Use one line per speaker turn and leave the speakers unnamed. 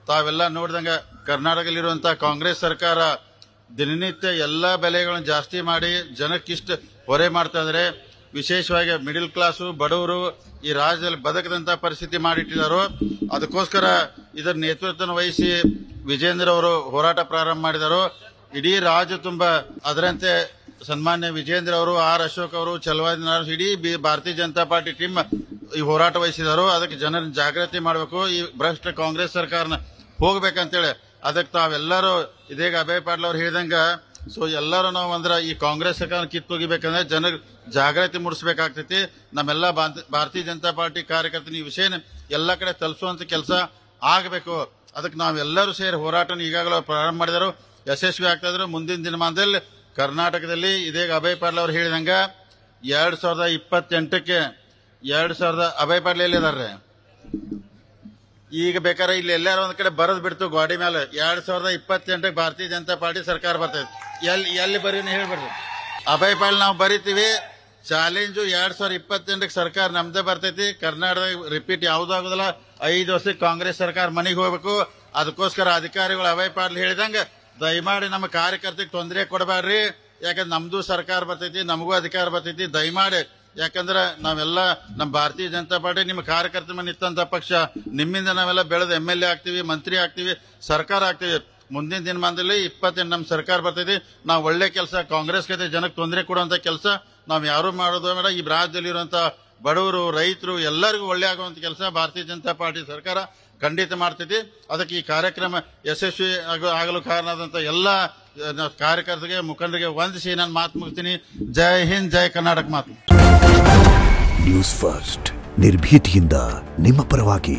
ತಾವೆಲ್ಲ ನೋಡಿದಂಗ ಕರ್ನಾಟಕದಲ್ಲಿರುವಂತಹ ಕಾಂಗ್ರೆಸ್ ಸರ್ಕಾರ ದಿನನಿತ್ಯ ಎಲ್ಲಾ ಬೆಲೆಗಳನ್ನು ಜಾಸ್ತಿ ಮಾಡಿ ಜನಕ್ಕಿಷ್ಟ ಹೊರೆ ಮಾಡ್ತಾ ಇದ್ದಾರೆ. ವಿಶೇಷವಾಗಿ ಮಿಡಿಲ್ ಕ್ಲಾಸು ಬಡವರು ಈ ರಾಜ್ಯದಲ್ಲಿ ಬದುಕದಂತ ಪರಿಸ್ಥಿತಿ ಮಾಡಿಟ್ಟಿದ್ದಾರೋ. ಅದಕ್ಕೋಸ್ಕರ ಇದರ ನೇತೃತ್ವ ವಹಿಸಿ ವಿಜೇಂದ್ರ ಅವರು ಹೋರಾಟ ಪ್ರಾರಂಭ ಮಾಡಿದರು. ಇಡೀ ರಾಜ್ಯ ತುಂಬಾ ಅದರಂತೆ ಸನ್ಮಾನ್ಯ ವಿಜೇಂದ್ರ ಅವರು, ಆರ್ ಅಶೋಕ್ ಅವರು, ಚಲವಾದಿ ಇಡೀ ಭಾರತೀಯ ಜನತಾ ಪಾರ್ಟಿ ಟೀಮ್ ಈ ಹೋರಾಟ ವಹಿಸಿದರು. ಅದಕ್ಕೆ ಜನರನ್ನ ಜಾಗೃತಿ ಮಾಡಬೇಕು, ಈ ಭ್ರಷ್ಟ ಕಾಂಗ್ರೆಸ್ ಸರ್ಕಾರನ ಹೋಗ್ಬೇಕಂತೇಳಿ. ಅದಕ್ಕೆ ತಾವೆಲ್ಲರೂ ಇದೀಗ ಅಭಯ್ ಪಾಟೀಲ್ ಅವ್ರು ಹೇಳಿದಂಗ ಎಲ್ಲರೂ ನಾವು ಈ ಕಾಂಗ್ರೆಸ್ ಸರ್ಕಾರ ಕಿತ್ತೋಗಿಬೇಕಂದ್ರೆ ಜನರಿಗೆ ಜಾಗೃತಿ ಮೂಡಿಸಬೇಕಾಗ್ತೈತಿ. ನಮ್ಮೆಲ್ಲ ಭಾರತೀಯ ಜನತಾ ಪಾರ್ಟಿ ಕಾರ್ಯಕರ್ತನ ಈ ವಿಷಯನ ಎಲ್ಲ ಕಡೆ ತಲುಪಿಸುವಂತ ಕೆಲಸ ಆಗಬೇಕು. ಅದಕ್ಕೆ ನಾವೆಲ್ಲರೂ ಸೇರಿ ಹೋರಾಟನ ಈಗಾಗಲೇ ಪ್ರಾರಂಭ ಮಾಡಿದರು, ಯಶಸ್ವಿ ಆಗ್ತಾ ಇದ್ರು. ಮುಂದಿನ ದಿನಮಾನದಲ್ಲಿ ಕರ್ನಾಟಕದಲ್ಲಿ ಇದೀಗ ಅಭಯ್ ಪಾಟೀಲ್ ಅವ್ರು ಹೇಳಿದಂಗ 2028ಕ್ಕೆ ಅಭಯ್ ಪಾಟೀಲ್ ಎಲ್ಲಿದ್ದಾರೆ ಈಗ ಬೇಕಾದ್ರೆ ಇಲ್ಲಿ ಎಲ್ಲಾರು ಒಂದ್ ಕಡೆ ಬರದ್ ಬಿಡ್ತು ಗಾಡಿ ಮೇಲೆ 2028ಕ್ಕೆ ಭಾರತೀಯ ಜನತಾ ಪಾರ್ಟಿ ಸರ್ಕಾರ ಬರ್ತೈತಿ. ಎಲ್ಲಿ ಬರೀ ಹೇಳ್ಬಿಡ್ರಿ ಅಭಯ್ ಪಾಟೀಲ್ ನಾವು ಬರಿತೀವಿ. ಚಾಲೆಂಜು 2028ಕ್ಕೆ ಸರ್ಕಾರ ನಮ್ದೇ ಬರ್ತೈತಿ. ಕರ್ನಾಟಕ ರಿಪೀಟ್ ಯಾವುದೂ ಆಗುದಿಲ್ಲ. 5 ವರ್ಷಕ್ಕೆ ಕಾಂಗ್ರೆಸ್ ಸರ್ಕಾರ ಮನೆಗೆ ಹೋಗ್ಬೇಕು. ಅದಕ್ಕೋಸ್ಕರ ಅಧಿಕಾರಿಗಳು ಅಭಯ್ ಪಾಟೀಲ್ ಹೇಳಿದಂಗ ದಯಮಾಡಿ ನಮ್ಮ ಕಾರ್ಯಕರ್ತರಿಗೆ ತೊಂದರೆ ಕೊಡಬೇಡ್ರಿ. ಯಾಕಂದ್ರೆ ನಮ್ದು ಸರ್ಕಾರ ಬರ್ತೈತಿ, ನಮಗೂ ಅಧಿಕಾರ ಬರ್ತೈತಿ. ದಯಮಾಡಿ, ಯಾಕಂದ್ರೆ ನಾವೆಲ್ಲ ನಮ್ಮ ಭಾರತೀಯ ಜನತಾ ಪಾರ್ಟಿ ನಿಮ್ಮ ಕಾರ್ಯಕರ್ತರ ಮೇಲೆ ನಿಂತ ಪಕ್ಷ. ನಿಮ್ಮಿಂದ ನಾವೆಲ್ಲ ಬೆಳೆದ MLA ಆಗ್ತೀವಿ, ಮಂತ್ರಿ ಆಗ್ತೀವಿ, ಸರ್ಕಾರ ಆಗ್ತೀವಿ. ಮುಂದಿನ ದಿನಮಾನದಲ್ಲಿ 28 ನಮ್ಮ ಸರ್ಕಾರ ಬರ್ತೈತಿ. ನಾವು ಒಳ್ಳೆ ಕೆಲಸ, ಕಾಂಗ್ರೆಸ್ ಕತೆ ಜನಕ್ಕೆ ತೊಂದರೆ ಕೊಡುವಂತ ಕೆಲಸ ನಾವು ಯಾರು ಮಾಡೋದು ಬೇಡ. ಈ ರಾಜ್ಯದಲ್ಲಿ ಇರುವಂತಹ ಬಡವರು, ರೈತರು ಎಲ್ಲರಿಗೂ ಒಳ್ಳೆ ಆಗುವಂತ ಕೆಲಸ ಭಾರತೀಯ ಜನತಾ ಪಾರ್ಟಿ ಸರ್ಕಾರ ಖಂಡಿತ ಮಾಡ್ತೈತಿ. ಅದಕ್ಕೆ ಈ ಕಾರ್ಯಕ್ರಮ ಯಶಸ್ವಿ ಆಗಲು ಕಾರಣ ಆದಂತ ಎಲ್ಲ ಕಾರ್ಯಕರ್ತರಿಗೆ, ಮುಖಂಡರಿಗೆ ವಂದಿಸಿ ನಾನು ಮಾತು ಮುಗಿಸ್ತೀನಿ. ಜೈ ಹಿಂದ್, ಜೈ ಕರ್ನಾಟಕ ಮಾತು.
ನ್ಯೂಸ್ ಫಸ್ಟ್, ನಿರ್ಭೀತಿಯಿಂದ ನಿಮ್ಮ ಪರವಾಗಿ.